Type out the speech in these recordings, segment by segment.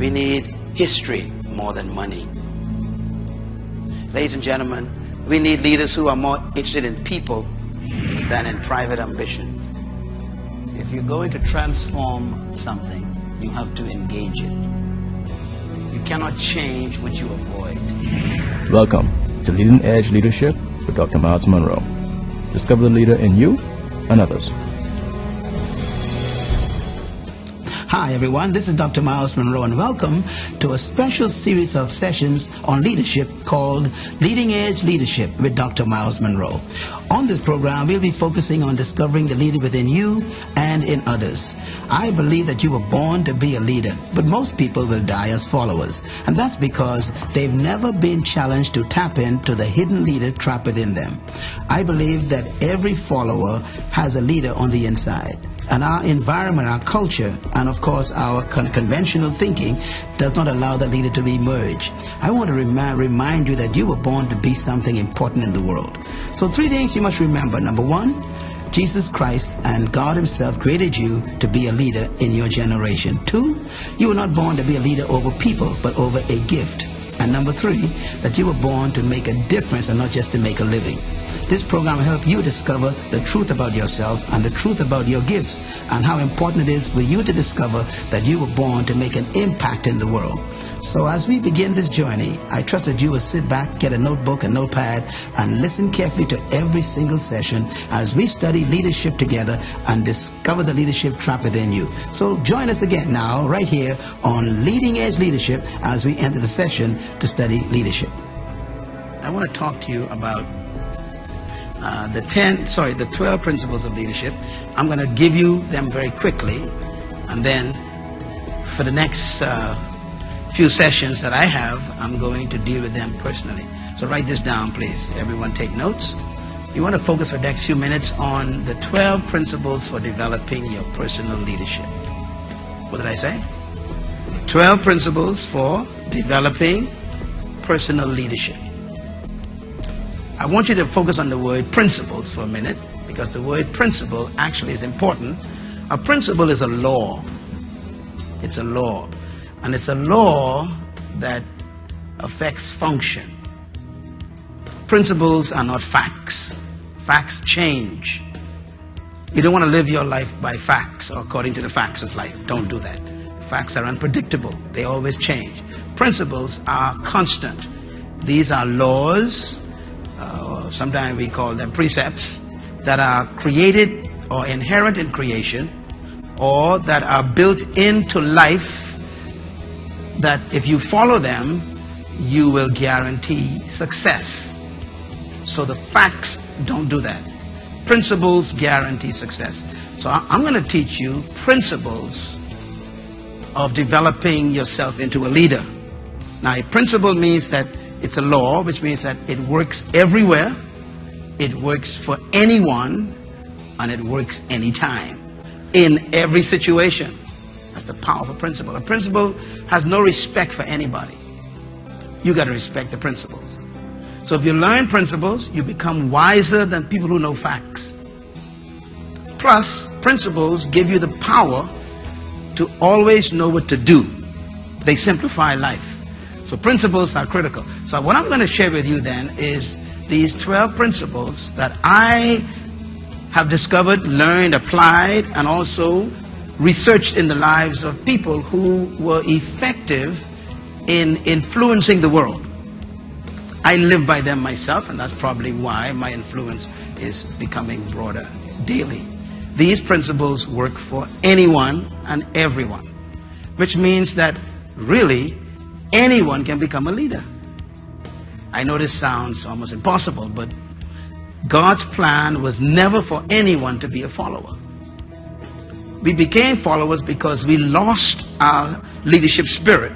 We need history more than money. Ladies and gentlemen, we need leaders who are more interested in people than in private ambition. If you're going to transform something, you have to engage it. You cannot change what you avoid. Welcome to Leading Edge Leadership with Dr. Myles Munroe. Discover the leader in you and others. Hi everyone, this is Dr. Myles Munroe and welcome to a special series of sessions on leadership called Leading Edge Leadership with Dr. Myles Munroe. On this program, we'll be focusing on discovering the leader within you and in others. I believe that you were born to be a leader, but most people will die as followers. And that's because they've never been challenged to tap into the hidden leader trapped within them. I believe that every follower has a leader on the inside. And our environment, our culture, and of course our conventional thinking does not allow the leader to emerge. I want to remind you that you were born to be something important in the world. So 3 things you must remember. Number 1, Jesus Christ and God Himself created you to be a leader in your generation. 2, you were not born to be a leader over people, but over a gift. And number 3, that you were born to make a difference and not just to make a living. This program will help you discover the truth about yourself and the truth about your gifts and how important it is for you to discover that you were born to make an impact in the world. So as we begin this journey, I trust that you will sit back, get a notebook, a notepad, and listen carefully to every single session as we study leadership together and discover the leadership trap within you. So join us again now, right here on Leading Edge Leadership as we enter the session to study leadership. I want to talk to you about the 12 principles of leadership. I'm going to give you them very quickly, and then for the next few sessions that I have, I'm going to deal with them personally. So write this down, please. Everyone take notes. You want to focus for the next few minutes on the 12 principles for developing your personal leadership. What did I say? 12 principles for developing personal leadership. I want you to focus on the word principles for a minute, because the word principle actually is important. A principle is a law. It's a law. And it's a law that affects function. Principles are not facts. Facts change. You don't want to live your life by facts or according to the facts of life. Don't do that. Facts are unpredictable. They always change. Principles are constant. These are laws, sometimes we call them precepts, that are created or inherent in creation, or that are built into life, that if you follow them, you will guarantee success. So the facts don't do that. Principles guarantee success. So I'm going to teach you principles of developing yourself into a leader. Now, a principle means that it's a law, which means that it works everywhere, it works for anyone, and it works anytime, in every situation. That's the powerful principle. A principle has no respect for anybody. You got to respect the principles. So if you learn principles, you become wiser than people who know facts. Plus, principles give you the power to always know what to do. They simplify life. So principles are critical. So what I'm going to share with you then is these 12 principles that I have discovered, learned, applied, and also researched in the lives of people who were effective in influencing the world. I live by them myself, and that's probably why my influence is becoming broader daily. These principles work for anyone and everyone, which means that really anyone can become a leader. I know this sounds almost impossible, but God's plan was never for anyone to be a follower. We became followers because we lost our leadership spirit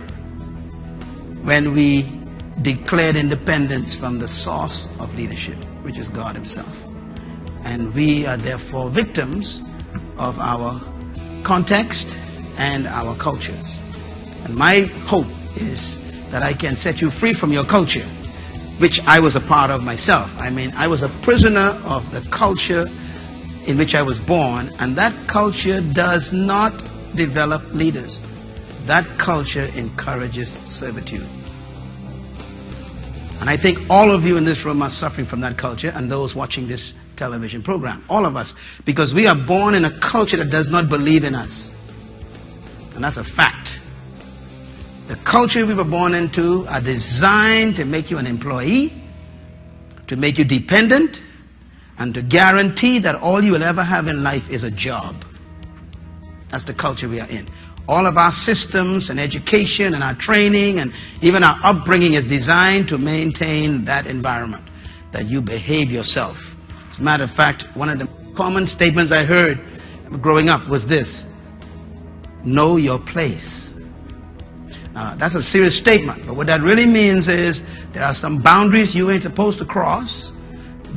when we declared independence from the source of leadership, which is God Himself. And we are therefore victims of our context and our cultures. And my hope is that I can set you free from your culture, which I was a part of myself. I mean, I was a prisoner of the culture in which I was born, and that culture does not develop leaders. that culture encourages servitude. And I think all of you in this room are suffering from that culture, and those watching this television program. All of us. Because we are born in a culture that does not believe in us. And that's a fact. The culture we were born into are designed to make you an employee, to make you dependent, and to guarantee that all you will ever have in life is a job. That's the culture we are in. All of our systems and education and our training and even our upbringing is designed to maintain that environment, that you behave yourself. As a matter of fact, one of the common statements I heard growing up was this: know your place. That's a serious statement, but what that really means is there are some boundaries you ain't supposed to cross.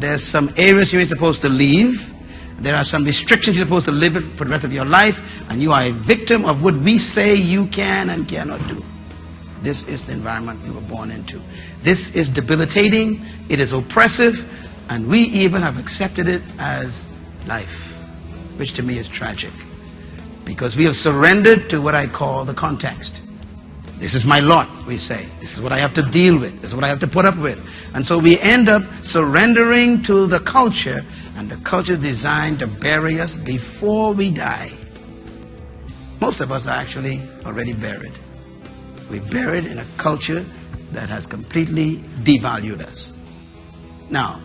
There's some areas you ain't supposed to leave. There are some restrictions you're supposed to live with for the rest of your life, and you are a victim of what we say you can and cannot do. This is the environment you were born into. This is debilitating, it is oppressive, and we even have accepted it as life, which to me is tragic, because we have surrendered to what I call the context. This is my lot, we say. This is what I have to deal with. This is what I have to put up with. And so we end up surrendering to the culture, and the culture is designed to bury us before we die. Most of us are actually already buried. We're buried in a culture that has completely devalued us. Now,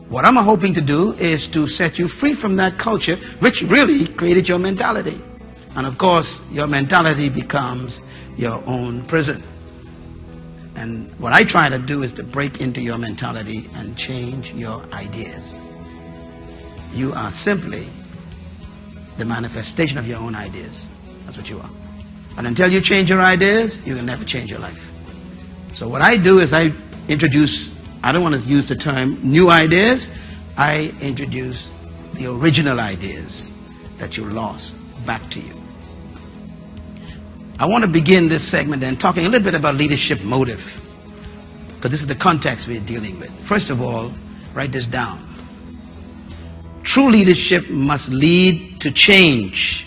what I'm hoping to do is to set you free from that culture, which really created your mentality. And of course, your mentality becomes your own prison. And what I try to do is to break into your mentality and change your ideas. You are simply the manifestation of your own ideas. That's what you are. And until you change your ideas, you can never change your life. So what I do is I introduce, I don't want to use the term new ideas, I introduce the original ideas that you lost back to you. I want to begin this segment then talking a little bit about leadership motive, because this is the context we're dealing with. First of all, write this down. True leadership must lead to change,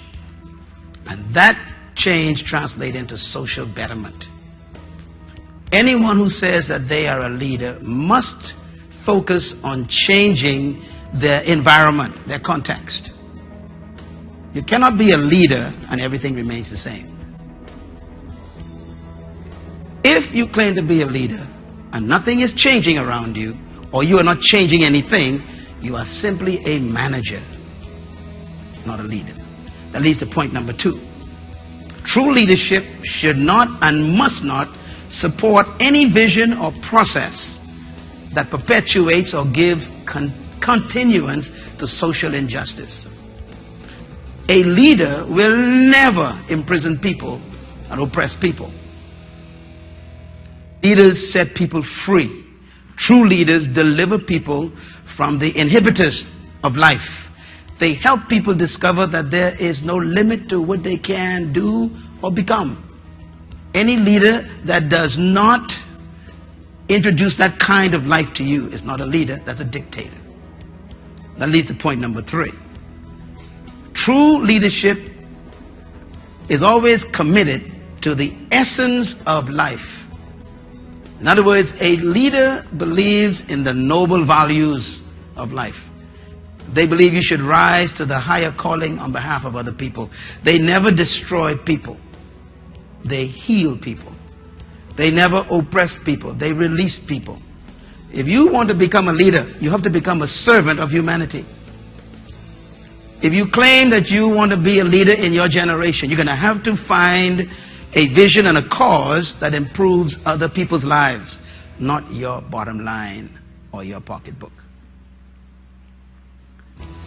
and that change translates into social betterment. Anyone who says that they are a leader must focus on changing their environment, their context. You cannot be a leader and everything remains the same. If you claim to be a leader and nothing is changing around you, or you are not changing anything, you are simply a manager, not a leader. That leads to point number 2. True leadership should not and must not support any vision or process that perpetuates or gives continuance to social injustice. A leader will never imprison people and oppress people. Leaders set people free. True leaders deliver people from the inhibitors of life. They help people discover that there is no limit to what they can do or become. Any leader that does not introduce that kind of life to you is not a leader, that's a dictator. That leads to point number 3. True leadership is always committed to the essence of life. In other words, a leader believes in the noble values of life. They believe you should rise to the higher calling on behalf of other people. They never destroy people. They heal people. They never oppress people. They release people. If you want to become a leader, you have to become a servant of humanity. If you claim that you want to be a leader in your generation, you're going to have to find a vision and a cause that improves other people's lives, not your bottom line or your pocketbook.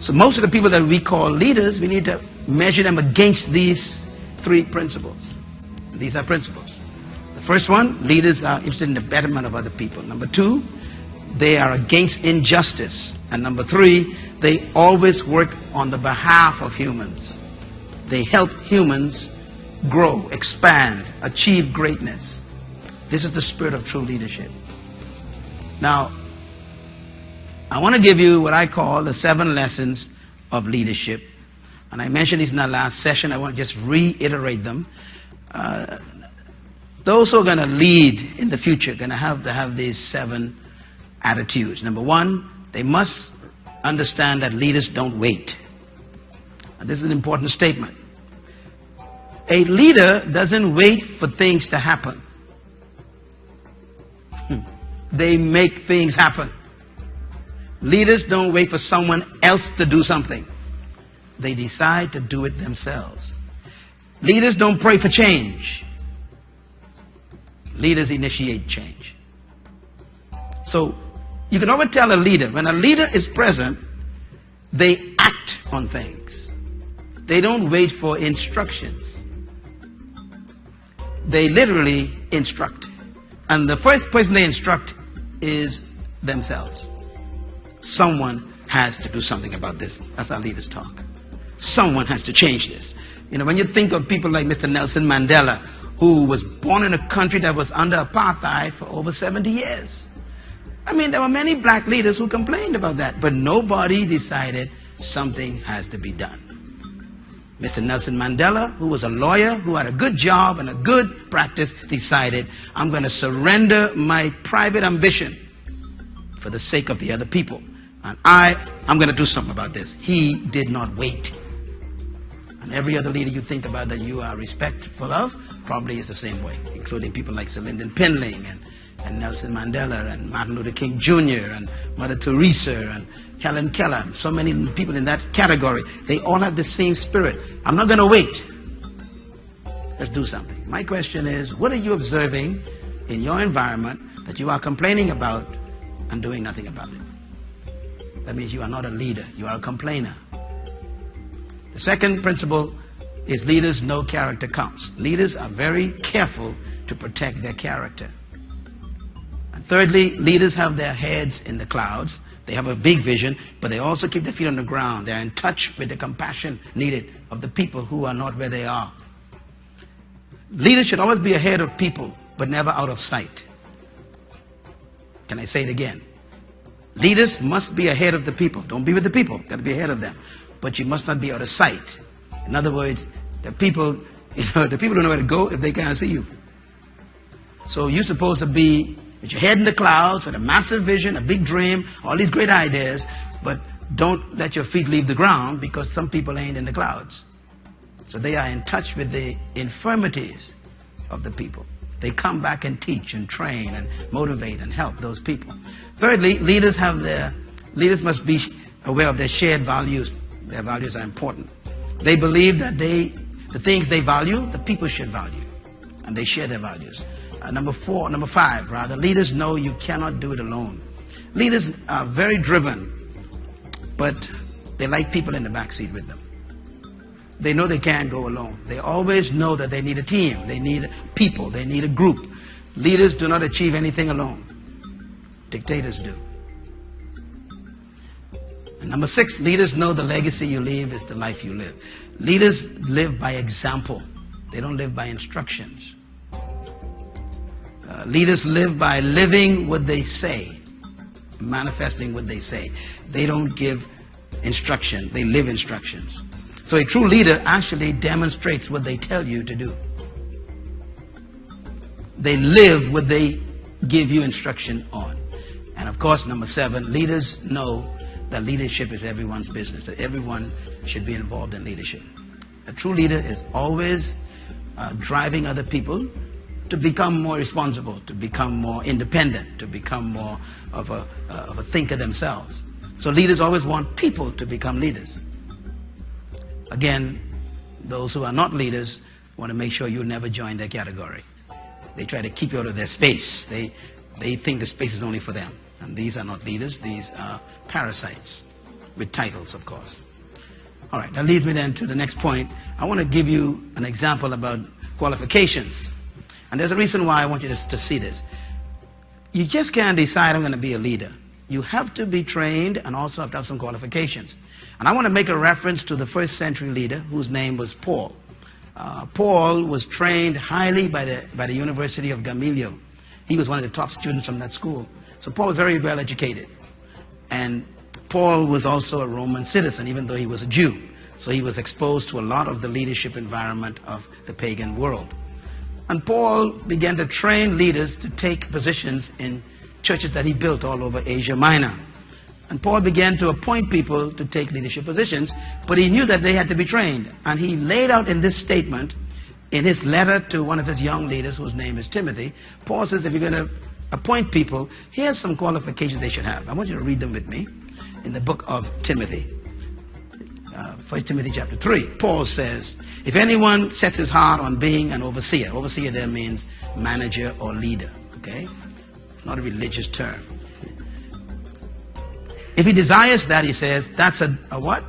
So most of the people that we call leaders, we need to measure them against these 3 principles. These are principles. The first one, leaders are interested in the betterment of other people. Number 2, they are against injustice. And number 3, they always work on the behalf of humans. They help humans grow, expand, achieve greatness. This is the spirit of true leadership. Now, I want to give you what I call the 7 lessons of leadership. And I mentioned these in our last session. I want to just reiterate them. those who are going to lead in the future are going to have these 7 attitudes. Number 1, they must understand that leaders don't wait. And this is an important statement. A leader doesn't wait for things to happen. They make things happen. Leaders don't wait for someone else to do something. They decide to do it themselves. Leaders don't pray for change. Leaders initiate change. So you can always tell a leader, when a leader is present, they act on things. They don't wait for instructions. They literally instruct. And the first person they instruct is themselves. Someone has to do something about this. That's how leaders talk. Someone has to change this. You know, when you think of people like Mr. Nelson Mandela, who was born in a country that was under apartheid for over 70 years. I mean, there were many black leaders who complained about that, but nobody decided something has to be done. Mr. Nelson Mandela, who was a lawyer, who had a good job and a good practice, decided, I'm going to surrender my private ambition for the sake of the other people. And I'm going to do something about this. He did not wait. And every other leader you think about that you are respectful of probably is the same way, including people like Sir Lyndon Pinling and Nelson Mandela and Martin Luther King Jr. and Mother Teresa and Helen Keller. So many people in that category. They all have the same spirit. I'm not going to wait. Let's do something. My question is, what are you observing in your environment that you are complaining about and doing nothing about it? That means you are not a leader. You are a complainer. The second principle is leaders know character counts. Leaders are very careful to protect their character. And thirdly, leaders have their heads in the clouds. They have a big vision, but they also keep their feet on the ground. They're in touch with the compassion needed of the people who are not where they are. Leaders should always be ahead of people, but never out of sight. Can I say it again? Leaders must be ahead of the people. Don't be with the people. Got to be ahead of them. But you must not be out of sight. In other words, the people don't know where to go if they can't see you. So you're supposed to be with your head in the clouds, with a massive vision, a big dream, all these great ideas, but don't let your feet leave the ground because some people ain't in the clouds. So they are in touch with the infirmities of the people. They come back and teach and train and motivate and help those people. Thirdly, leaders must be aware of their shared values. Their values are important. They believe that the things they value, the people should value. And they share their values. Number 5, leaders know you cannot do it alone. Leaders are very driven, but they like people in the backseat with them. They know they can't go alone. They always know that they need a team. They need people. They need a group. Leaders do not achieve anything alone. Dictators do. And number 6, leaders know the legacy you leave is the life you live. Leaders live by example. They don't live by instructions. Leaders live by living what they say, manifesting what they say. They don't give instruction. They live instructions. So a true leader actually demonstrates what they tell you to do. They live what they give you instruction on. And of course, number 7, leaders know that leadership is everyone's business, that everyone should be involved in leadership. A true leader is always driving other people to become more responsible, to become more independent, to become more of a thinker themselves. So leaders always want people to become leaders. Again, those who are not leaders want to make sure you never join their category. They try to keep you out of their space. They think the space is only for them. And these are not leaders. These are parasites with titles, of course. All right, that leads me then to the next point. I want to give you an example about qualifications. And there's a reason why I want you to see this. You just can't decide I'm going to be a leader. You have to be trained and also have to have some qualifications. And I want to make a reference to the first century leader whose name was Paul. Paul was trained highly by the University of Gamaliel. He was one of the top students from that school. So Paul was very well educated. And Paul was also a Roman citizen, even though he was a Jew. So he was exposed to a lot of the leadership environment of the pagan world. And Paul began to train leaders to take positions in churches that he built all over Asia Minor. And Paul began to appoint people to take leadership positions, but he knew that they had to be trained. And he laid out in this statement, in his letter to one of his young leaders, whose name is Timothy, Paul says, if you're going to appoint people, here's some qualifications they should have. I want you to read them with me in the book of Timothy. 1 Timothy chapter 3. Paul says, if anyone sets his heart on being an overseer, overseer there means manager or leader, okay? Not a religious term. If he desires that, he says, that's a what?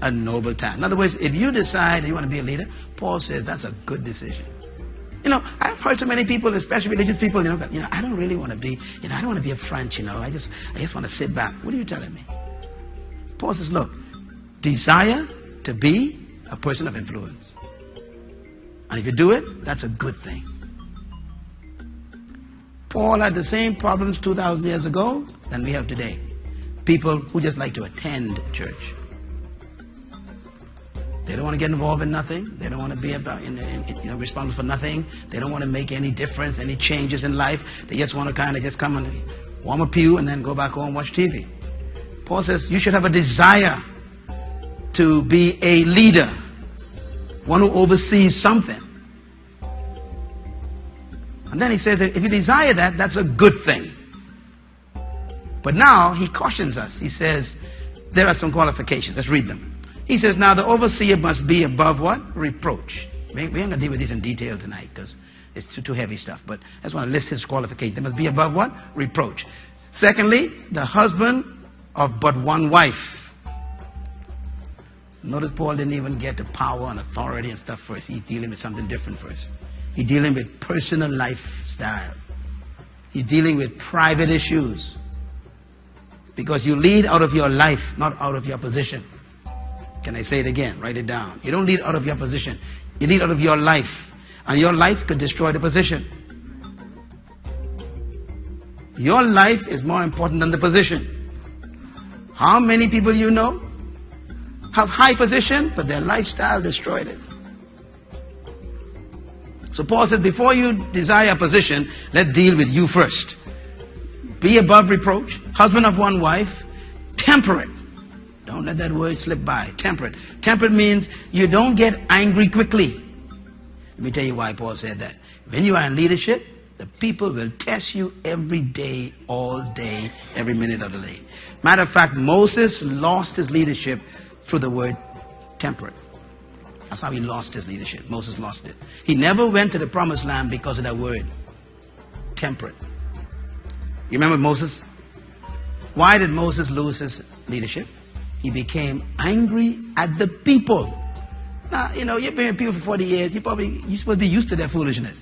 A noble task. In other words, if you decide you want to be a leader, Paul says that's a good decision. You know, I've heard so many people, especially religious people, I don't really want to be, I don't want to be a front, I just want to sit back. What are you telling me? Paul says, look, desire to be a person of influence. And if you do it, that's a good thing. Paul had the same problems 2,000 years ago than we have today. People who just like to attend church. They don't want to get involved in nothing. They don't want to be about, responsible for nothing. They don't want to make any difference, any changes in life. They just want to kind of just come and warm a pew and then go back home and watch TV. Paul says you should have a desire to be a leader, one who oversees something. And then he says that if you desire that, that's a good thing. But now he cautions us. He says there are some qualifications. Let's read them. He says, now the overseer must be above what? Reproach. We ain't going to deal with this in detail tonight because it's too heavy stuff. But I just want to list his qualifications. They must be above what? Reproach. Secondly, the husband of but one wife. Notice Paul didn't even get to power and authority and stuff first. He's dealing with something different first. He's dealing with personal lifestyle. He's dealing with private issues. Because you lead out of your life, not out of your position. Can I say it again? Write it down. You don't lead out of your position. You lead out of your life. And your life could destroy the position. Your life is more important than the position. How many people you know have high position, but their lifestyle destroyed it? So Paul said, before you desire a position, let's deal with you first. Be above reproach, husband of one wife, temperate. Don't let that word slip by. Temperate. Temperate means you don't get angry quickly. Let me tell you why Paul said that. When you are in leadership, the people will test you every day, all day, every minute of the day. Matter of fact, Moses lost his leadership through the word temperate. That's how he lost his leadership. Moses lost it. He never went to the promised land because of that word, temperate. You remember Moses? Why did Moses lose his leadership? He became angry at the people. Now, you've been with people for 40 years. You're supposed to be used to their foolishness.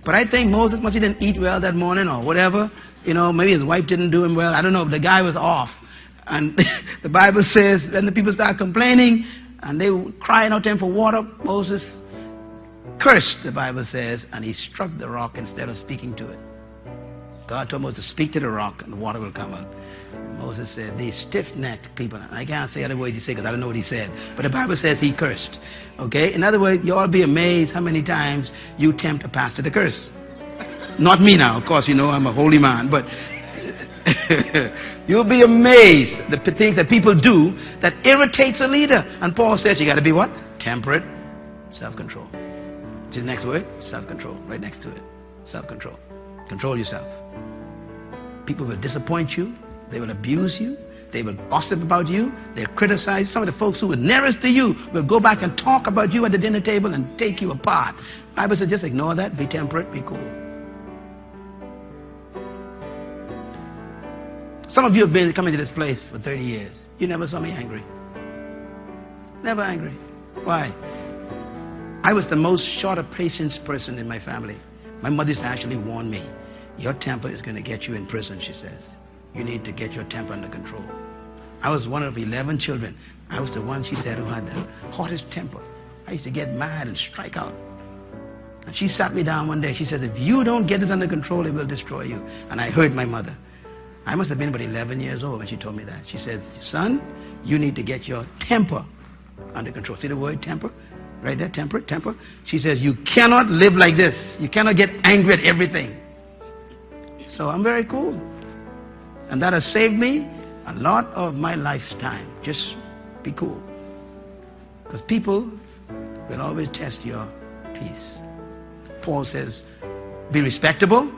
But I think Moses, he didn't eat well that morning or whatever. Maybe his wife didn't do him well. I don't know. But the guy was off. And the Bible says, when the people start complaining and they were crying out to him for water, Moses cursed, the Bible says, and he struck the rock instead of speaking to it. God told Moses to speak to the rock and the water will come out. Moses said, these stiff-necked people. I can't say other words he said because I don't know what he said. But the Bible says he cursed. Okay? In other words, you all be amazed how many times you tempt a pastor to curse. Not me now. Of course, I'm a holy man. But you'll be amazed the things that people do that irritates a leader. And Paul says you got to be what? Temperate, self-control. See the next word? Self-control. Right next to it. Self-control. Control yourself. People will disappoint you. They will abuse you. They will gossip about you. They'll criticize. Some of the folks who are nearest to you will go back and talk about you at the dinner table and take you apart. The Bible says just ignore that. Be temperate. Be cool. Some of you have been coming to this place for 30 years. You never saw me angry. Never angry. Why? I was the most short of patience person in my family. My mother used to actually warn me. Your temper is going to get you in prison, she says. You need to get your temper under control. I was one of 11 children. I was the one, she said, who had the hottest temper. I used to get mad and strike out. And she sat me down one day. She says, if you don't get this under control, it will destroy you. And I heard my mother. I must have been about 11 years old when she told me that. She said, son, you need to get your temper under control. See the word temper? Right there, temper. She says, you cannot live like this. You cannot get angry at everything. So I'm very cool. And that has saved me a lot of my lifetime. Just be cool. Because people will always test your peace. Paul says, be respectable.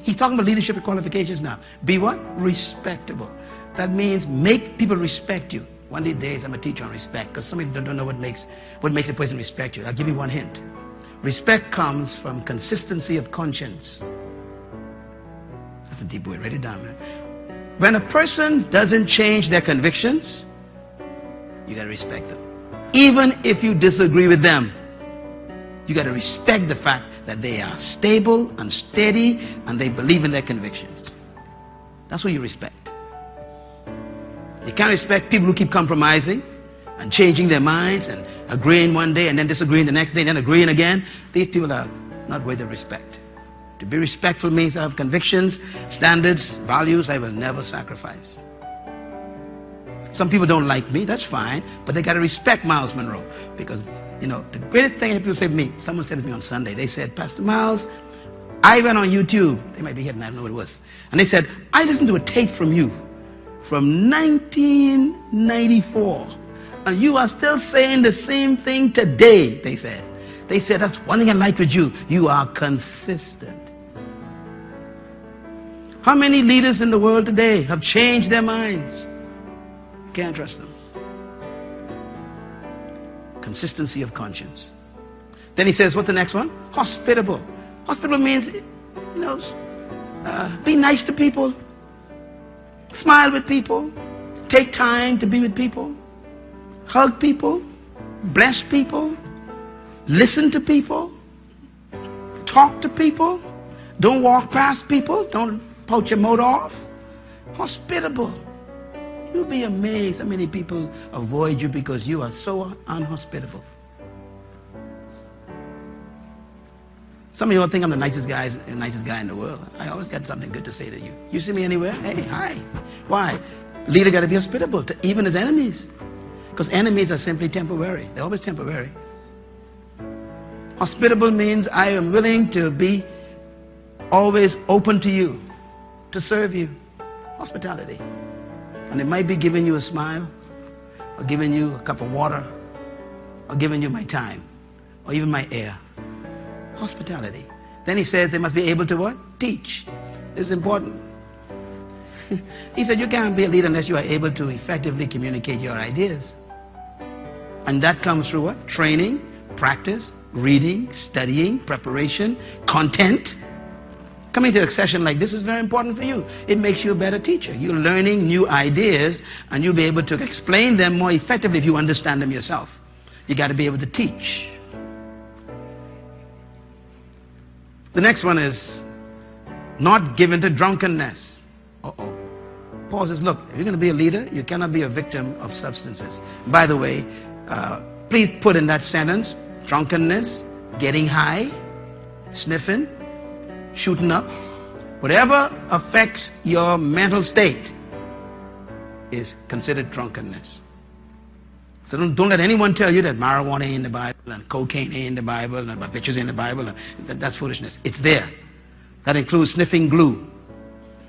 He's talking about leadership qualifications now. Be what? Respectable. That means make people respect you. One of these days I'm going to teach on respect, because some people don't know what makes a person respect you. I'll give you one hint. Respect comes from consistency of conscience. That's a deep word. Write it down, man. When a person doesn't change their convictions, you got to respect them. Even if you disagree with them, you got to respect the fact that they are stable and steady and they believe in their convictions. That's what you respect. You can't respect people who keep compromising and changing their minds and agreeing one day and then disagreeing the next day and then agreeing again. These people are not worthy of respect. To be respectful means I have convictions, standards, values I will never sacrifice. Some people don't like me, that's fine, but they got to respect Myles Munroe. Because, you know, the greatest thing people say to me, someone said to me on Sunday, they said, Pastor Myles, I went on YouTube. They might be here and I don't know what it was. And they said, I listened to a tape from you from 1994. And you are still saying the same thing today, they said. They said, that's one thing I like with you. You are consistent. How many leaders in the world today have changed their minds? Can't trust them. Consistency of conscience. Then he says, what's the next one? Hospitable. Hospitable means, you know, be nice to people. Smile with people. Take time to be with people. Hug people. Bless people. Listen to people. Talk to people. Don't walk past people. Don't pout your motor off. Hospitable. You'll be amazed how many people avoid you because you are so unhospitable. Some of you all think I'm the nicest guy in the world. I always got something good to say to you. You see me anywhere? Hey, hi. Why? Leader got to be hospitable to even his enemies. Because enemies are simply temporary. They're always temporary. Hospitable means I am willing to be always open to you, to serve you. Hospitality. And it might be giving you a smile, or giving you a cup of water, or giving you my time, or even my air. Hospitality. Then he says they must be able to what? Teach. This is important. He said you can't be a leader unless you are able to effectively communicate your ideas. And that comes through what? Training, practice, reading, studying, preparation, content. Coming to a session like this is very important for you. It makes you a better teacher. You're learning new ideas and you'll be able to explain them more effectively if you understand them yourself. You got to be able to teach. The next one is not given to drunkenness. Paul says, look, if you're going to be a leader, you cannot be a victim of substances. By the way, please put in that sentence, drunkenness, getting high, sniffing, shooting up, whatever affects your mental state is considered drunkenness. So don't let anyone tell you that marijuana ain't in the Bible and cocaine ain't in the Bible and bitches ain't in the Bible. That's foolishness. It's there. That includes sniffing glue.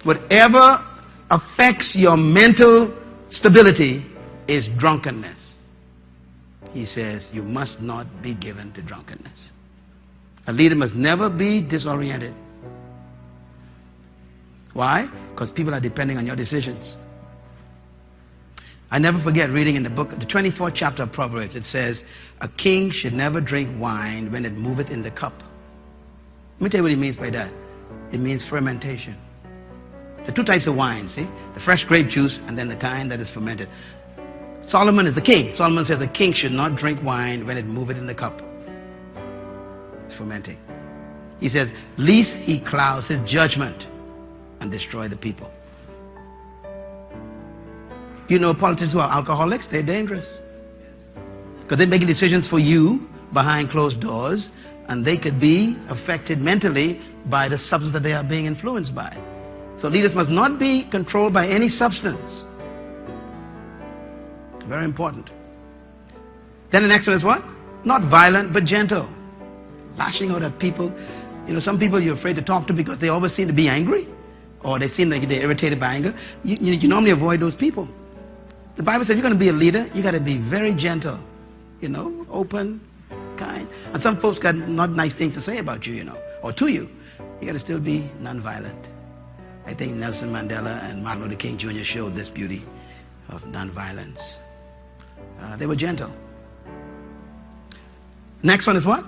Whatever affects your mental stability is drunkenness. He says you must not be given to drunkenness. A leader must never be disoriented. Why? Because people are depending on your decisions. I never forget reading in the book, the 24th chapter of Proverbs, it says, a king should never drink wine when it moveth in the cup. Let me tell you what he means by that. It means fermentation. There are two types of wine, see? The fresh grape juice and then the kind that is fermented. Solomon is the king. Solomon says the king should not drink wine when it moveth in the cup. It's fermenting. He says, lest he clouds his judgment and destroy the people. You know politicians who are alcoholics, they're dangerous. Because they're making decisions for you behind closed doors, and they could be affected mentally by the substance that they are being influenced by. So leaders must not be controlled by any substance. Very important. Then the next one is what? Not violent, but gentle. Lashing out at people. You know, some people you're afraid to talk to because they always seem to be angry, or they seem like they're irritated by anger. You normally avoid those people. The Bible says if you're going to be a leader, you got to be very gentle, you know, open, kind. And some folks got not nice things to say about you, you know, or to you. You got to still be non-violent. I think Nelson Mandela and Martin Luther King Jr. showed this beauty of non-violence. They were gentle. Next one is what?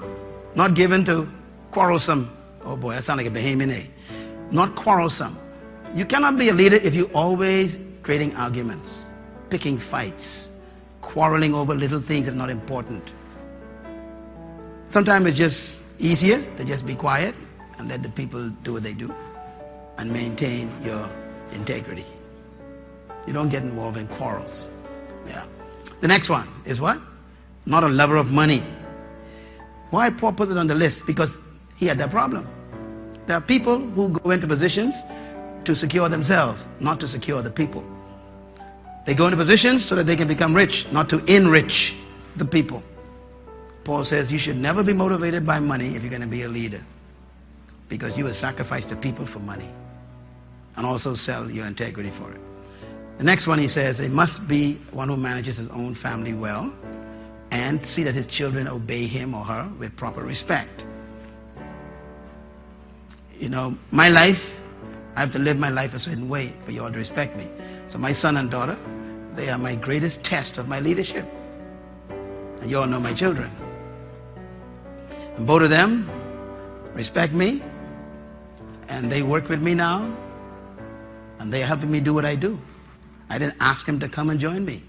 Not given to quarrelsome. Oh boy, that sounds like a Bahamian, eh? Not quarrelsome. You cannot be a leader if you're always creating arguments, picking fights, quarreling over little things that are not important. Sometimes it's just easier to just be quiet and let the people do what they do and maintain your integrity. You don't get involved in quarrels. Yeah. The next one is what? Not a lover of money. Why Paul put it on the list? Because he had that problem. There are people who go into positions to secure themselves, not to secure the people. They go into positions so that they can become rich, not to enrich the people. Paul says you should never be motivated by money if you're going to be a leader, because you will sacrifice the people for money and also sell your integrity for it. The next one, he says, it must be one who manages his own family well and see that his children obey him or her with proper respect. You know, my life, I have to live my life a certain way for you all to respect me. So my son and daughter, they are my greatest test of my leadership. And you all know my children. And both of them respect me, and they work with me now, and they are helping me do what I do. I didn't ask them to come and join me.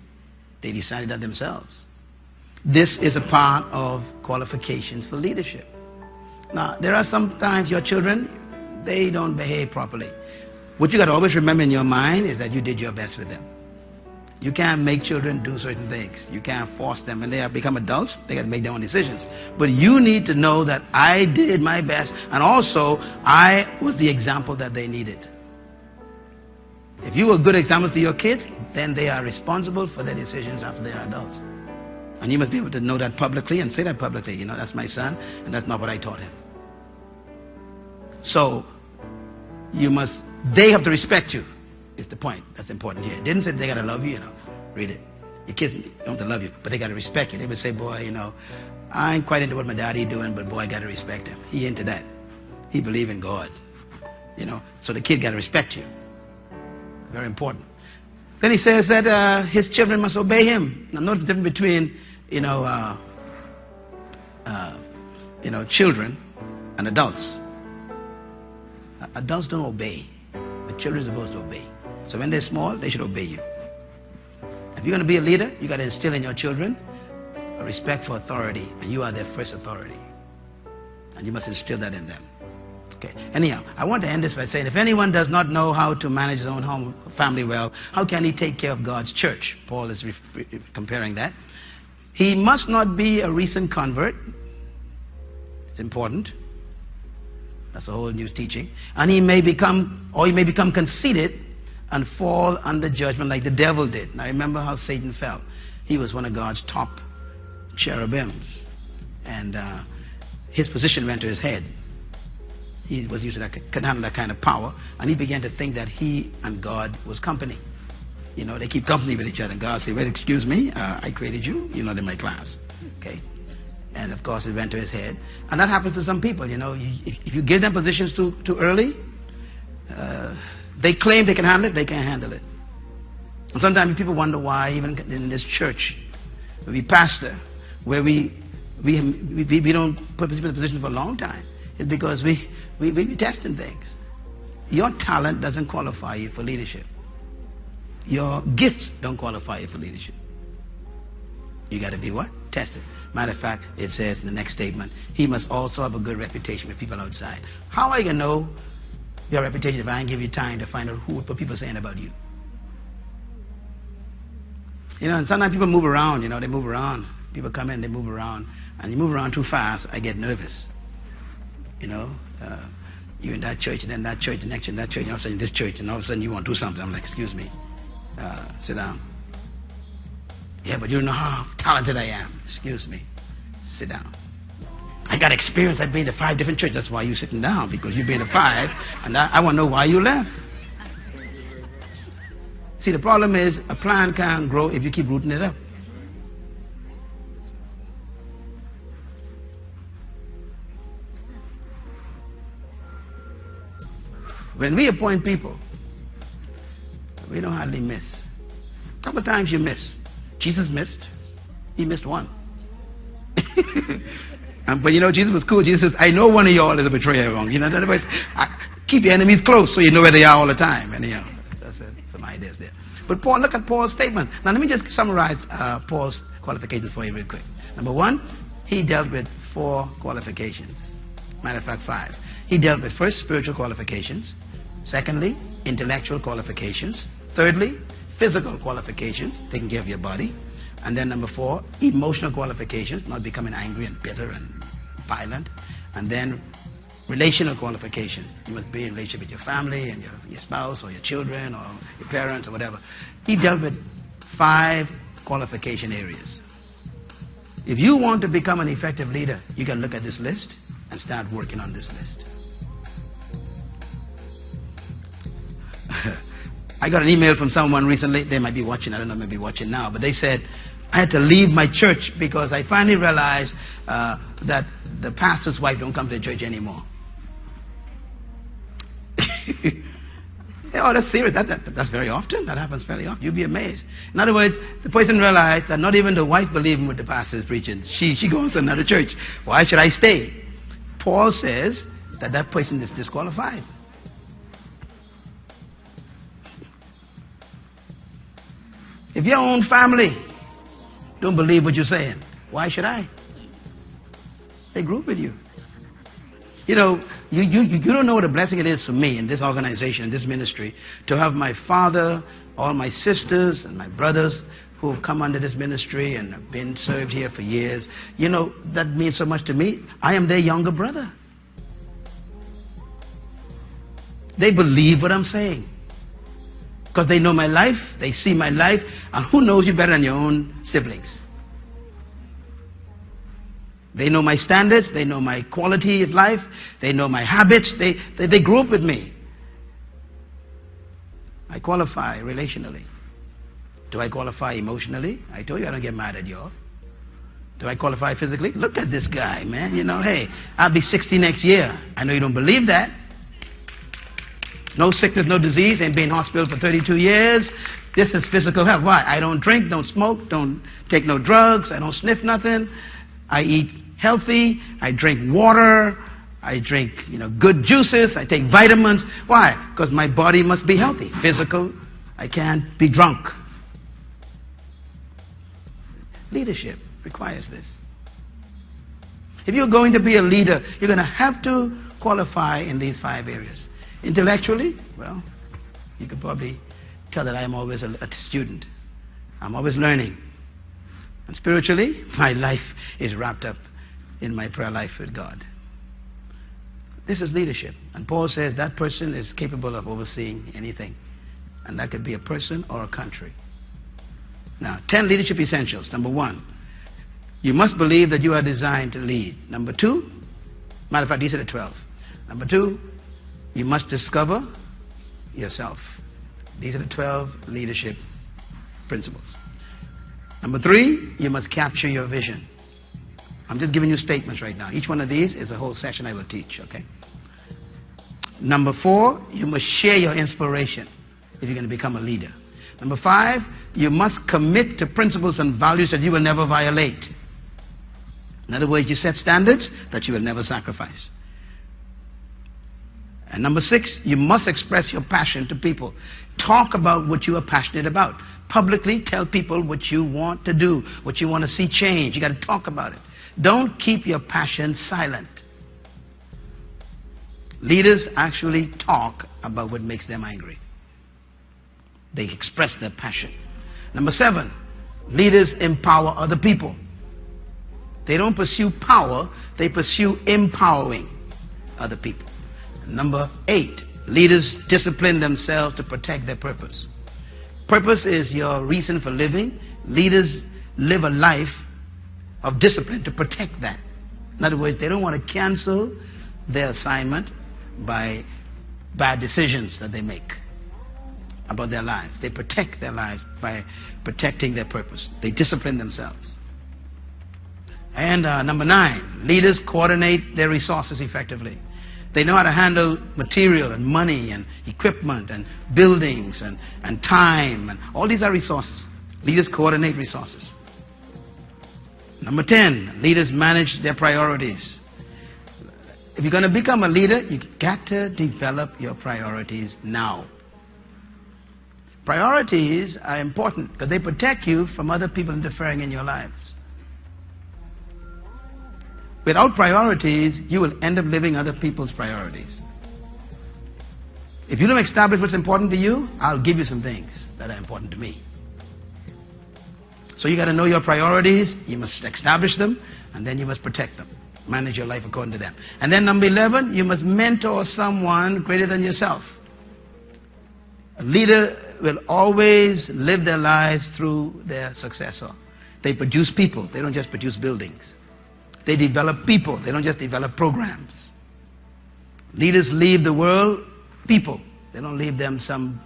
They decided that themselves. This is a part of qualifications for leadership. Now, there are sometimes your children, they don't behave properly. What you got to always remember in your mind is that you did your best with them. You can't make children do certain things. You can't force them. When they have become adults, they got to make their own decisions. But you need to know that I did my best, and also I was the example that they needed. If you were good examples to your kids, then they are responsible for their decisions after they are adults. And you must be able to know that publicly and say that publicly. You know, that's my son, and that's not what I taught him. So, they have to respect you, is the point that's important here. It didn't say they got to love you, you know. Read it. Your kids don't have to love you, but they got to respect you. They would say, boy, you know, I ain't quite into what my daddy doing, but boy, I got to respect him. He into that. He believe in God. You know, so the kid got to respect you. Very important. Then he says that his children must obey him. Now notice the difference between, children and adults. Adults don't obey, but children are supposed to obey. So when they're small, they should obey you. If you're going to be a leader, you got to instill in your children a respect for authority, and you are their first authority. And you must instill that in them. Okay. Anyhow, I want to end this by saying, if anyone does not know how to manage his own home, family well, how can he take care of God's church? Paul is comparing that. He must not be a recent convert. It's important. That's a whole new teaching. And he may become conceited and fall under judgment like the devil did. Now remember how Satan fell. He was one of God's top cherubims. And his position went to his head. He was used to that, could handle that kind of power, and he began to think that he and God was company. You know, they keep company with each other, and God said, well, excuse me, I created you, you're not in my class. Okay? And of course it went to his head. And that happens to some people, you know. If you give them positions too early, they claim they can handle it, they can't handle it. And sometimes people wonder why, even in this church, where we pastor, where we don't put people in positions for a long time, it's because we be testing things. Your talent doesn't qualify you for leadership. Your gifts don't qualify you for leadership. You got to be what? Tested. Matter of fact, it says in the next statement, he must also have a good reputation with people outside. How are you going to know your reputation if I don't give you time to find out what people are saying about you? You know, and sometimes people move around, you know, they move around. People come in, they move around. And you move around too fast, I get nervous. You know, you in that church, and then that church, the next in that church, and all of a sudden this church, and all of a sudden you want to do something. I'm like, excuse me, sit down. Yeah, but you know how talented I am. Excuse me, Sit down. I got experience. I've been to 5 different churches. That's why you're sitting down, because you've been to 5, and I want to know why you left. See, the problem is a plant can't grow if you keep rooting it up. When we appoint people, we don't hardly miss. A couple of times you miss. Jesus missed. He missed one. But you know, Jesus was cool. Jesus says, I know one of y'all is a betrayer wrong. You know, in other words, keep your enemies close so you know where they are all the time. And you know, that's some ideas there. But Paul, look at Paul's statement. Now let me just summarize Paul's qualifications for you real quick. Number 1, he dealt with 4 qualifications. Matter of fact, 5. He dealt with, first, spiritual qualifications. Secondly, intellectual qualifications. Thirdly, physical qualifications, taking care of your body. And then number 4, emotional qualifications, not becoming angry and bitter and violent. And then relational qualifications. You must be in relationship with your family and your spouse or your children or your parents or whatever. He dealt with 5 qualification areas. If you want to become an effective leader, you can look at this list and start working on this list. I got an email from someone recently. They might be watching. I don't know, maybe watching now. But they said, I had to leave my church because I finally realized that the pastor's wife don't come to the church anymore. Oh, that's serious. That's very often. That happens fairly often. You'll be amazed. In other words, the person realized that not even the wife believing what the pastor is preaching. She goes to another church. Why should I stay? Paul says that that person is disqualified. If your own family don't believe what you're saying, why should I? They grew up with you. You know, you don't know what a blessing it is for me in this organization, in this ministry, to have my father, all my sisters and my brothers who have come under this ministry and have been served here for years. You know, that means so much to me. I am their younger brother. They believe what I'm saying. Because they know my life, they see my life, and who knows you better than your own siblings? They know my standards, they know my quality of life, they know my habits, they grew up with me. I qualify relationally. Do I qualify emotionally? I told you I don't get mad at y'all. Do I qualify physically? Look at this guy, man. You know, hey, I'll be 60 next year. I know you don't believe that. No sickness, no disease, ain't been in hospital for 32 years. This is physical health. Why? I don't drink, don't smoke, don't take no drugs, I don't sniff nothing. I eat healthy, I drink water, I drink, good juices, I take vitamins. Why? Because my body must be healthy. Physical, I can't be drunk. Leadership requires this. If you're going to be a leader, you're going to have to qualify in these 5 areas. Intellectually, well, you could probably tell that I am always a student. I'm always learning. And spiritually, my life is wrapped up in my prayer life with God. This is leadership. And Paul says that person is capable of overseeing anything. And that could be a person or a country. Now, 10 leadership essentials. Number 1, you must believe that you are designed to lead. Number 2, matter of fact, these are the 12. Number 2, you must discover yourself. These are the 12 leadership principles. Number 3, you must capture your vision. I'm just giving you statements right now. Each one of these is a whole session I will teach, okay? Number 4, you must share your inspiration if you're going to become a leader. Number 5, you must commit to principles and values that you will never violate. In other words, you set standards that you will never sacrifice. And number 6, you must express your passion to people. Talk about what you are passionate about. Publicly tell people what you want to do, what you want to see change. You got to talk about it. Don't keep your passion silent. Leaders actually talk about what makes them angry. They express their passion. Number 7, leaders empower other people. They don't pursue power, they pursue empowering other people. Number 8, leaders discipline themselves to protect their purpose. Purpose is your reason for living. Leaders live a life of discipline to protect that. In other words, they don't want to cancel their assignment by bad decisions that they make about their lives. They protect their lives by protecting their purpose. They discipline themselves. And number 9, leaders coordinate their resources effectively. They know how to handle material and money and equipment and buildings and time, and all these are resources. Leaders coordinate resources. Number 10, leaders manage their priorities. If you're going to become a leader, you got to develop your priorities now. Priorities are important because they protect you from other people interfering in your lives. Without priorities, you will end up living other people's priorities. If you don't establish what's important to you, I'll give you some things that are important to me. So you got to know your priorities, you must establish them, and then you must protect them. Manage your life according to them. And then number 11, you must mentor someone greater than yourself. A leader will always live their lives through their successor. They produce people, they don't just produce buildings. They develop people, they don't just develop programs. Leaders leave the world people. They don't leave them some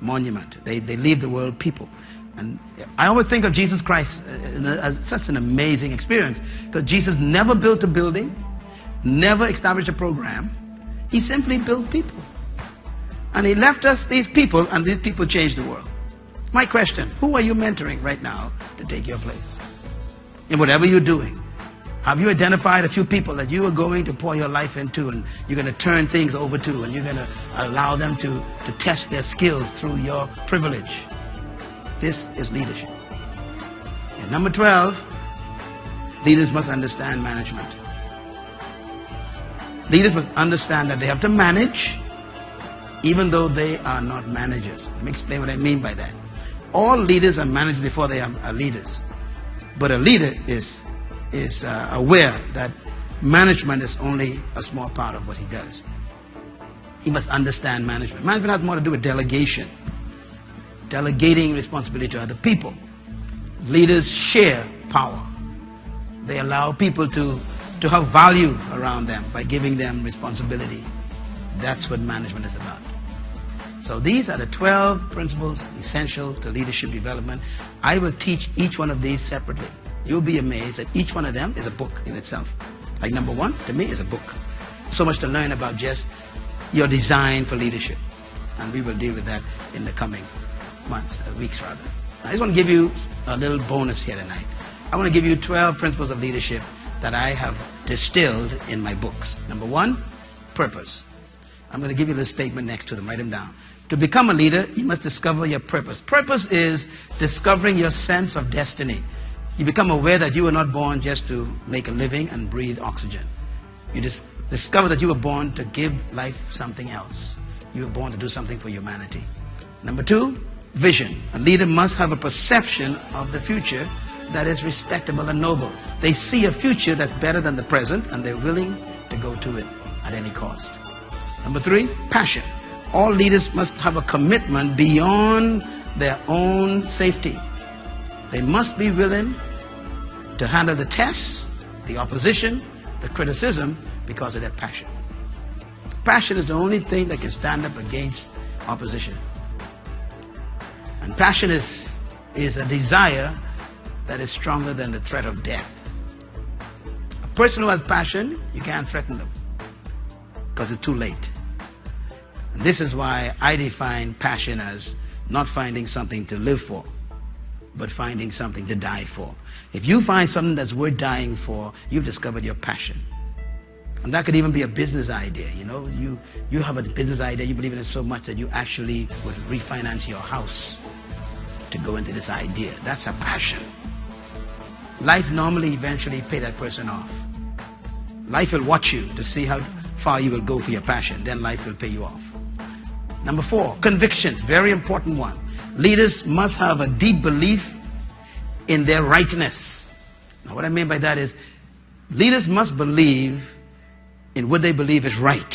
monument. They leave the world people. And I always think of Jesus Christ as such an amazing experience, because Jesus never built a building, never established a program. He simply built people. And he left us these people, and these people changed the world. My question, who are you mentoring right now to take your place? In whatever you're doing, have you identified a few people that you are going to pour your life into, and you're going to turn things over to, and you're going to allow them to test their skills through your privilege? This is leadership. And number 12, leaders must understand management. Leaders must understand that they have to manage even though they are not managers. Let me explain what I mean by that. All leaders are managed before they are leaders. But a leader is aware that management is only a small part of what he does. He must understand management. Management has more to do with delegation. Delegating responsibility to other people. Leaders share power. They allow people to have value around them by giving them responsibility. That's what management is about. So these are the 12 principles essential to leadership development. I will teach each one of these separately. You'll be amazed that each one of them is a book in itself. Like number 1, to me, is a book. So much to learn about just your design for leadership. And we will deal with that in the coming months, weeks rather. I just want to give you a little bonus here tonight. I want to give you 12 principles of leadership that I have distilled in my books. Number 1, purpose. I'm going to give you a little statement next to them. Write them down. To become a leader, you must discover your purpose. Purpose is discovering your sense of destiny. You become aware that you were not born just to make a living and breathe oxygen. You discover that you were born to give life something else. You were born to do something for humanity. Number 2, vision. A leader must have a perception of the future that is respectable and noble. They see a future that's better than the present, and they're willing to go to it at any cost. Number 3, passion. All leaders must have a commitment beyond their own safety. They must be willing to handle the tests, the opposition, the criticism, because of their passion. Passion is the only thing that can stand up against opposition. And passion is a desire that is stronger than the threat of death. A person who has passion, you can't threaten them because it's too late. And this is why I define passion as not finding something to live for, but finding something to die for. If you find something that's worth dying for, you've discovered your passion. And that could even be a business idea. You know, you have a business idea, you believe in it so much that you actually would refinance your house to go into this idea. That's a passion. Life normally eventually pay that person off. Life will watch you to see how far you will go for your passion. Then life will pay you off. Number 4, convictions. Very important one. Leaders must have a deep belief in their rightness. Now what I mean by that is, leaders must believe in what they believe is right.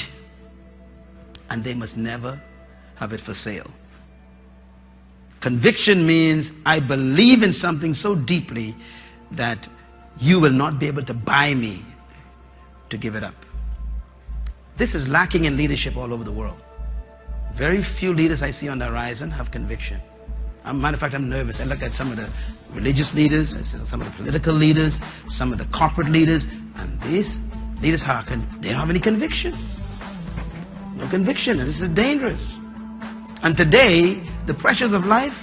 And they must never have it for sale. Conviction means I believe in something so deeply that you will not be able to buy me to give it up. This is lacking in leadership all over the world. Very few leaders I see on the horizon have conviction. As a matter of fact, I'm nervous. I look at some of the religious leaders, I see some of the political leaders, some of the corporate leaders, and these leaders they don't have any conviction. No conviction, and this is dangerous. And today, the pressures of life,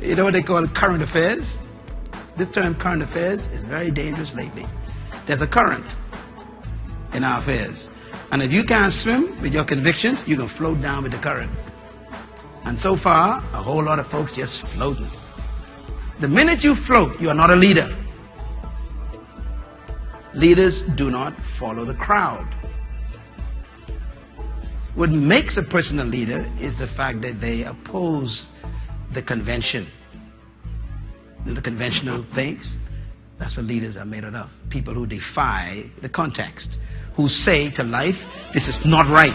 you know what they call current affairs? This term current affairs is very dangerous lately. There's a current in our affairs. And if you can't swim with your convictions, you can float down with the current. And so far, a whole lot of folks just floating. The minute you float, you are not a leader. Leaders do not follow the crowd. What makes a person a leader is the fact that they oppose the convention. The conventional things. That's what leaders are made out of. People who defy the context. Who say to life, this is not right.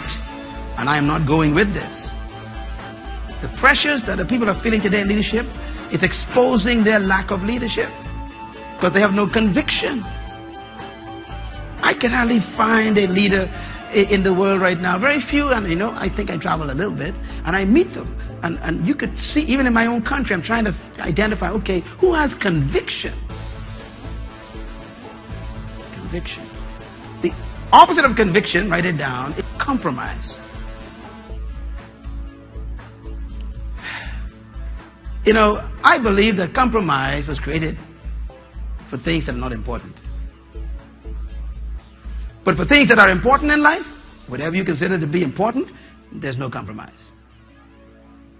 And I am not going with this. The pressures that the people are feeling today in leadership is exposing their lack of leadership. Because they have no conviction. I can hardly find a leader in the world right now. Very few, and you know, I think I travel a little bit, and I meet them. And you could see, even in my own country, I'm trying to identify, okay, who has conviction? Conviction. The opposite of conviction, write it down, is compromise. You know, I believe that compromise was created for things that are not important. But for things that are important in life, whatever you consider to be important, there's no compromise.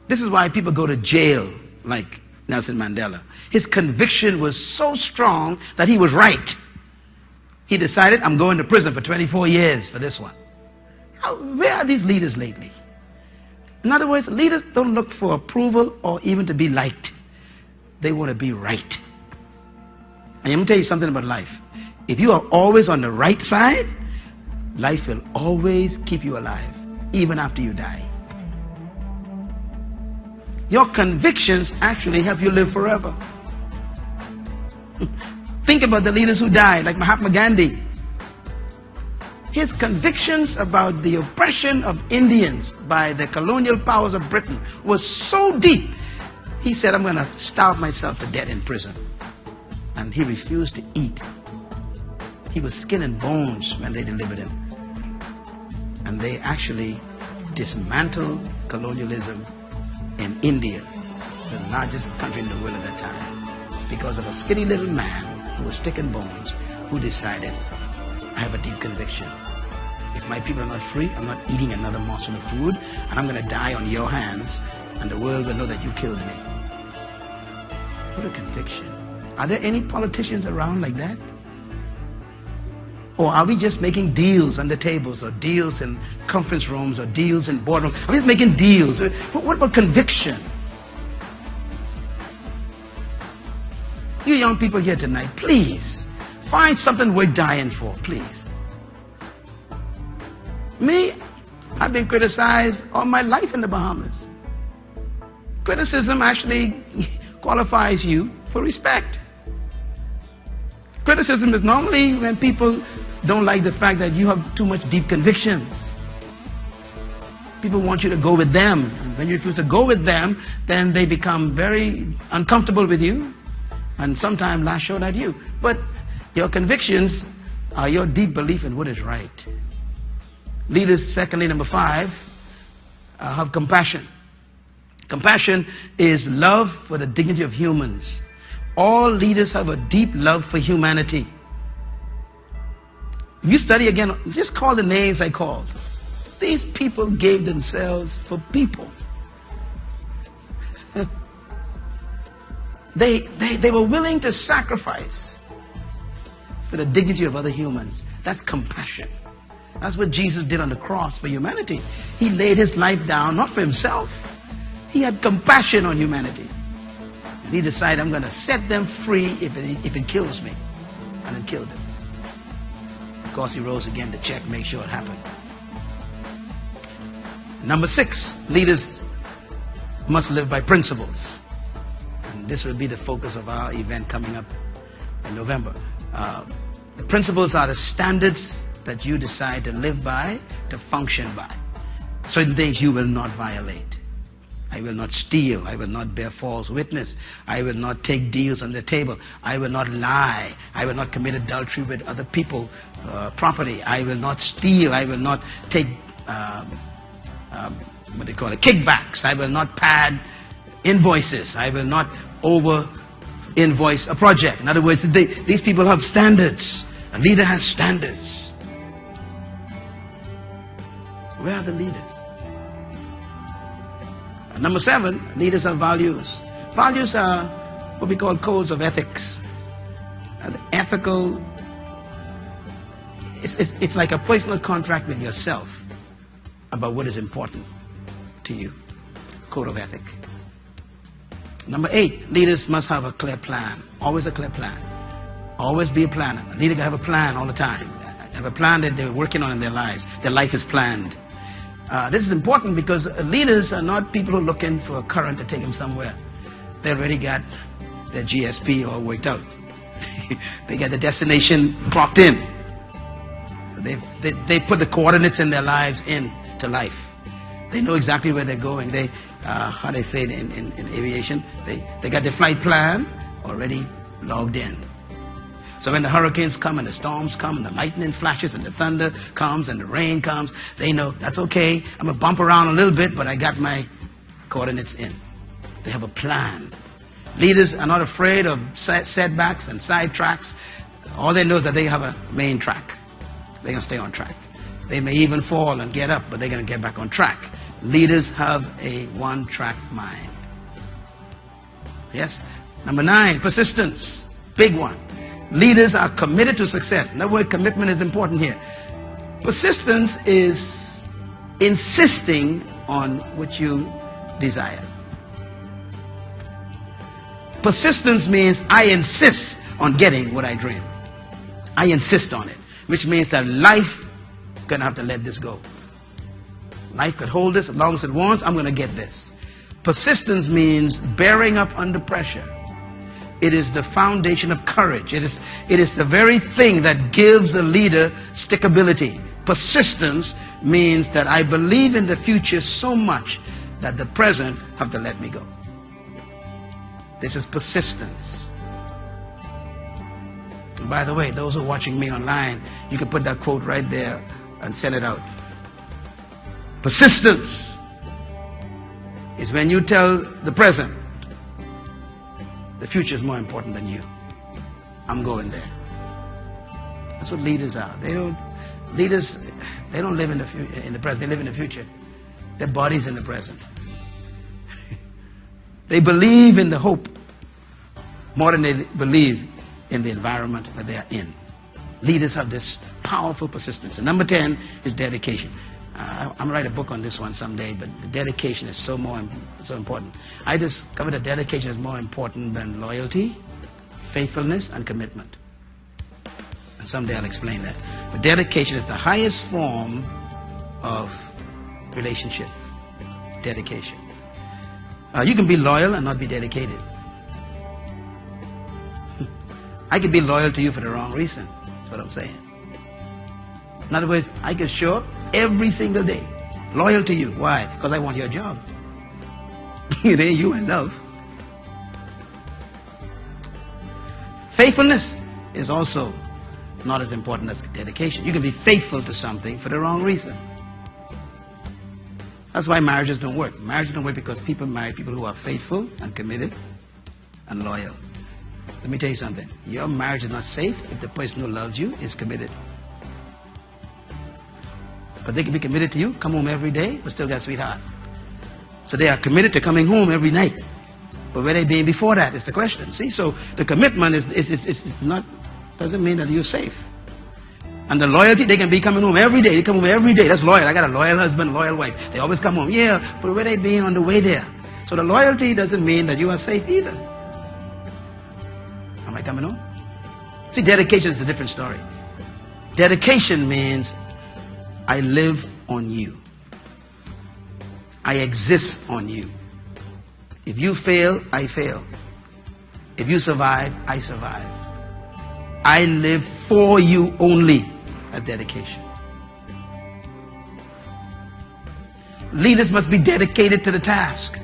This is why people go to jail like Nelson Mandela. His conviction was so strong that he was right. He decided, I'm going to prison for 24 years for this one. Where are these leaders lately? In other words, leaders don't look for approval or even to be liked. They want to be right. And I'm going to tell you something about life. If you are always on the right side, life will always keep you alive, even after you die. Your convictions actually help you live forever. Think about the leaders who died, like Mahatma Gandhi. His convictions about the oppression of Indians by the colonial powers of Britain was so deep. He said, I'm going to starve myself to death in prison. And he refused to eat. He was skin and bones when they delivered him. And they actually dismantled colonialism in India, the largest country in the world at that time, because of a skinny little man who was stick and bones, who decided, I have a deep conviction. If my people are not free, I'm not eating another morsel of food, and I'm going to die on your hands, and the world will know that you killed me. What a conviction. Are there any politicians around like that? Or are we just making deals on the tables, or deals in conference rooms, or deals in boardrooms? Are we just making deals? What about conviction? You young people here tonight, please, find something worth dying for, please. Me, I've been criticized all my life in the Bahamas. Criticism actually qualifies you for respect. Criticism is normally when people don't like the fact that you have too much deep convictions. People want you to go with them. And when you refuse to go with them, then they become very uncomfortable with you and sometimes lash out at you. But your convictions are your deep belief in what is right. Leaders, secondly, number 5, have compassion. Compassion is love for the dignity of humans. All leaders have a deep love for humanity. If you study again, just call the names I called. These people gave themselves for people. They were willing to sacrifice for the dignity of other humans. That's compassion. That's what Jesus did on the cross for humanity. He laid his life down, not for himself. He had compassion on humanity. And he decided, I'm going to set them free if it kills me. And it killed him. Of course, he rose again to check, make sure it happened. Number 6, leaders must live by principles. And this will be the focus of our event coming up in November. The principles are the standards that you decide to live by, to function by. Certain things you will not violate. I will not steal. I will not bear false witness. I will not take deals on the table. I will not lie. I will not commit adultery with other people's property. I will not steal. I will not take kickbacks. I will not pad invoices. I will not over invoice a project. In other words, these people have standards. A leader has standards. Where are the leaders? Number 7, leaders have values. Values are what we call codes of ethics. The ethical, it's like a personal contract with yourself about what is important to you. Code of ethic. Number 8, leaders must have a clear plan. Always a clear plan. Always be a planner. A leader can have a plan all the time. Have a plan that they're working on in their lives. Their life is planned. This is important because leaders are not people who are looking for a current to take them somewhere. They already got their GSP all worked out. They got the destination clocked in. They put the coordinates in their lives into life. They know exactly where they're going. They, how they say it in aviation, they got their flight plan already logged in. So when the hurricanes come and the storms come and the lightning flashes and the thunder comes and the rain comes, they know that's okay. I'm going to bump around a little bit, but I got my coordinates in. They have a plan. Leaders are not afraid of setbacks and side tracks. All they know is that they have a main track. They're going to stay on track. They may even fall and get up, but they're going to get back on track. Leaders have a one-track mind. Yes? Number 9, persistence. Big one. Leaders are committed to success. The word commitment is important here. Persistence is insisting on what you desire. Persistence means I insist on getting what I dream. I insist on it, which means that life gonna have to let this go. Life could hold this as long as it wants. I'm gonna get this. Persistence means bearing up under pressure. It is the foundation of courage. It is the very thing that gives the leader stickability. Persistence means that I believe in the future so much that the present have to let me go. This is persistence. And by the way, those who are watching me online, you can put that quote right there and send it out. Persistence is when you tell the present, the future is more important than you. I'm going there. That's what leaders are. Leaders don't live in the present. They live in the future. Their body's in the present. They believe in the hope more than they believe in the environment that they are in. Leaders have this powerful persistence. And number 10 is dedication. I'm going to write a book on this one someday, but the dedication is so important. I discovered that dedication is more important than loyalty, faithfulness, and commitment. And someday I'll explain that. But dedication is the highest form of relationship. Dedication. You can be loyal and not be dedicated. I could be loyal to you for the wrong reason. That's what I'm saying. In other words, I could show up every single day, loyal to you. Why? Because I want your job. It ain't you I love. Faithfulness is also not as important as dedication. You can be faithful to something for the wrong reason. That's why marriages don't work. Marriages don't work because people marry people who are faithful and committed and loyal. Let me tell you something. Your marriage is not safe if the person who loves you is committed. But they can be committed to you, come home every day, but still got a sweetheart. So they are committed to coming home every night. But where they been before that is the question. See, so the commitment doesn't mean that you're safe. And the loyalty, they can be coming home every day. They come home every day. That's loyal. I got a loyal husband, loyal wife. They always come home. Yeah, but where they been on the way there? So the loyalty doesn't mean that you are safe either. Am I coming home? See, dedication is a different story. Dedication means I live on you. I exist on you. If you fail, I fail. If you survive, I survive. I live for you only. That's dedication. Leaders must be dedicated to the task.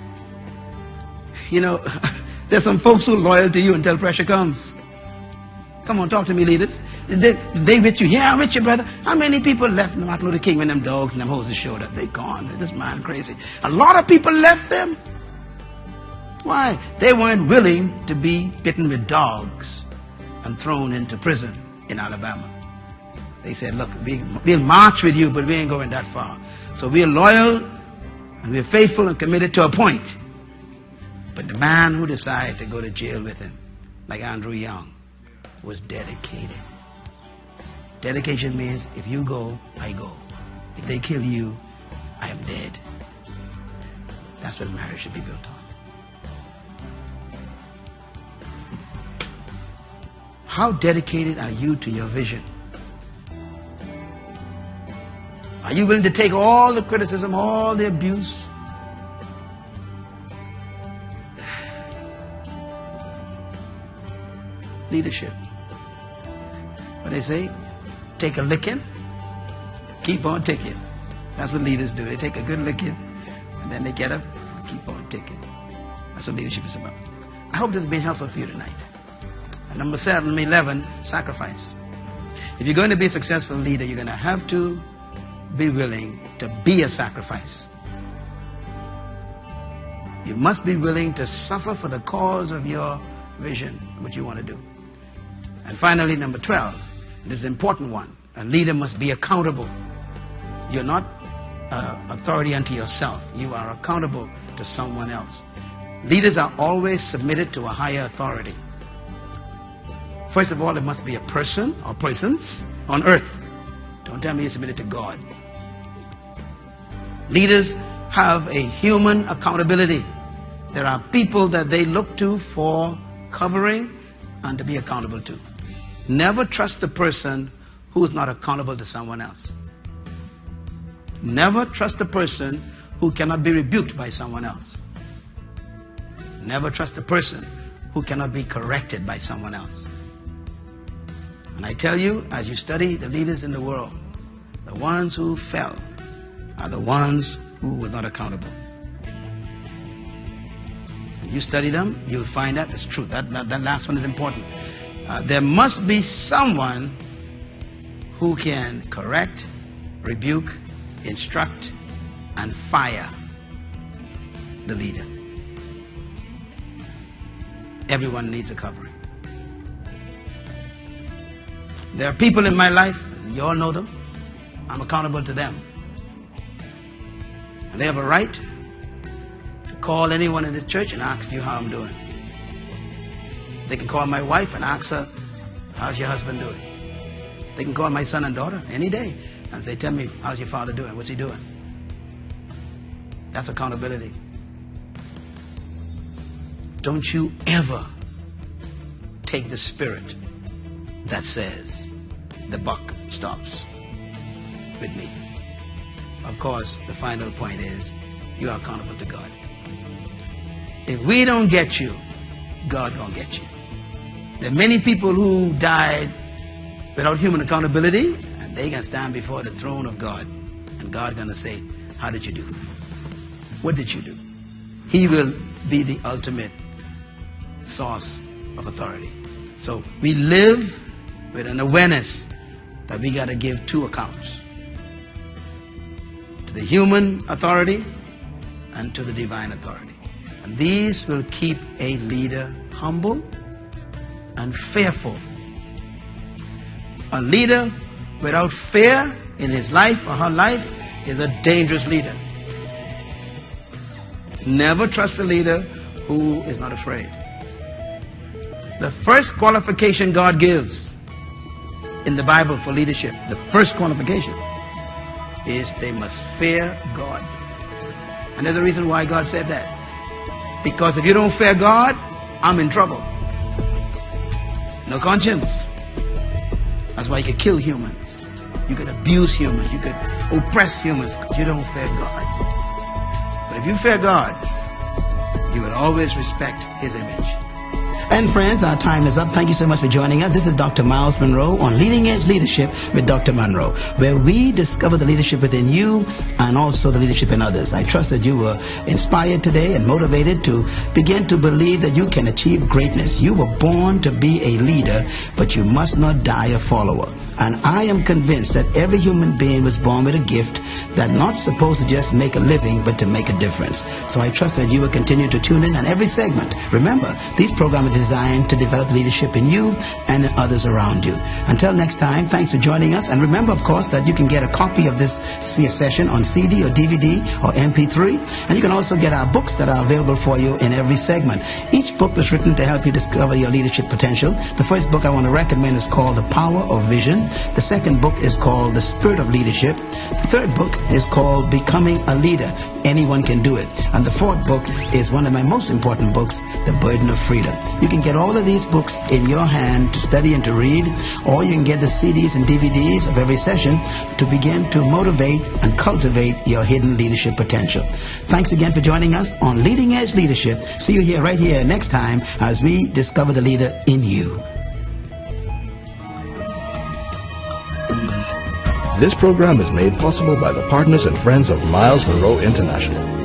You know, there's some folks who are loyal to you until pressure comes. Come on, talk to me, leaders. They with you. Yeah, I'm with you, brother. How many people left Martin Luther King when them dogs and them hoses showed up? They gone. This man crazy. A lot of people left them. Why? They weren't willing to be bitten with dogs and thrown into prison in Alabama. They said, look, we'll march with you, but we ain't going that far. So we're loyal and we're faithful and committed to a point. But the man who decided to go to jail with him, like Andrew Young, was dedicated. Dedication means if you go, I go. If they kill you, I am dead. That's what marriage should be built on. How dedicated are you to your vision? Are you willing to take all the criticism, all the abuse? Leadership. What they say? Take a licking, keep on ticking. That's what leaders do. They take a good licking, and then they get up, keep on ticking. That's what leadership is about. I hope this has been helpful for you tonight. And number 11, sacrifice. If you're going to be a successful leader, you're going to have to be willing to be a sacrifice. You must be willing to suffer for the cause of your vision, what you want to do. And finally, number 12, this is an important one. A leader must be accountable. You're not authority unto yourself. You are accountable to someone else. Leaders are always submitted to a higher authority. First of all, it must be a person or persons on earth. Don't tell me you're submitted to God. Leaders have a human accountability. There are people that they look to for covering and to be accountable to. Never trust a person who is not accountable to someone else. Never trust a person who cannot be rebuked by someone else. Never trust a person who cannot be corrected by someone else. And I tell you, as you study the leaders in the world, the ones who fell are the ones who were not accountable. When you study them, you'll find that it's true. That last one is important. There must be someone who can correct, rebuke, instruct, and fire the leader. Everyone needs a covering. There are people in my life, you all know them, I'm accountable to them. And they have a right to call anyone in this church and ask you how I'm doing. They can call my wife and ask her, how's your husband doing? They can call my son and daughter any day and say, tell me, how's your father doing? What's he doing? That's accountability. Don't you ever take the spirit that says the buck stops with me. Of course, the final point is you are accountable to God. If we don't get you, God gonna get you. There are many people who died without human accountability, and they can stand before the throne of God, and God gonna say, how did you do? What did you do? He will be the ultimate source of authority. So we live with an awareness that we got to give two accounts. To the human authority and to the divine authority. And these will keep a leader humble and fearful. A leader without fear in his life or her life is a dangerous leader. Never trust a leader who is not afraid. The first qualification God gives in the Bible for leadership, the first qualification is they must fear God. And there's a reason why God said that. Because if you don't fear God, I'm in trouble. No conscience. That's why you could kill humans. You could abuse humans. You could oppress humans because you don't fear God. But if you fear God, you will always respect His image. And friends, our time is up. Thank you so much for joining us. This is Dr. Myles Munroe on Leading Edge Leadership with Dr. Munroe, where we discover the leadership within you and also the leadership in others. I trust that you were inspired today and motivated to begin to believe that you can achieve greatness. You were born to be a leader, but you must not die a follower. And I am convinced that every human being was born with a gift that's not supposed to just make a living, but to make a difference. So I trust that you will continue to tune in on every segment. Remember, these programs are designed to develop leadership in you and in others around you. Until next time, thanks for joining us. And remember, of course, that you can get a copy of this session on CD or DVD or MP3. And you can also get our books that are available for you in every segment. Each book was written to help you discover your leadership potential. The first book I want to recommend is called The Power of Vision. The second book is called The Spirit of Leadership. The third book is called Becoming a Leader. Anyone can do it. And the fourth book is one of my most important books, The Burden of Freedom. You can get all of these books in your hand to study and to read, or you can get the CDs and DVDs of every session to begin to motivate and cultivate your hidden leadership potential. Thanks again for joining us on Leading Edge Leadership. See you here, right here, next time as we discover the leader in you. This program is made possible by the partners and friends of Myles Munroe International.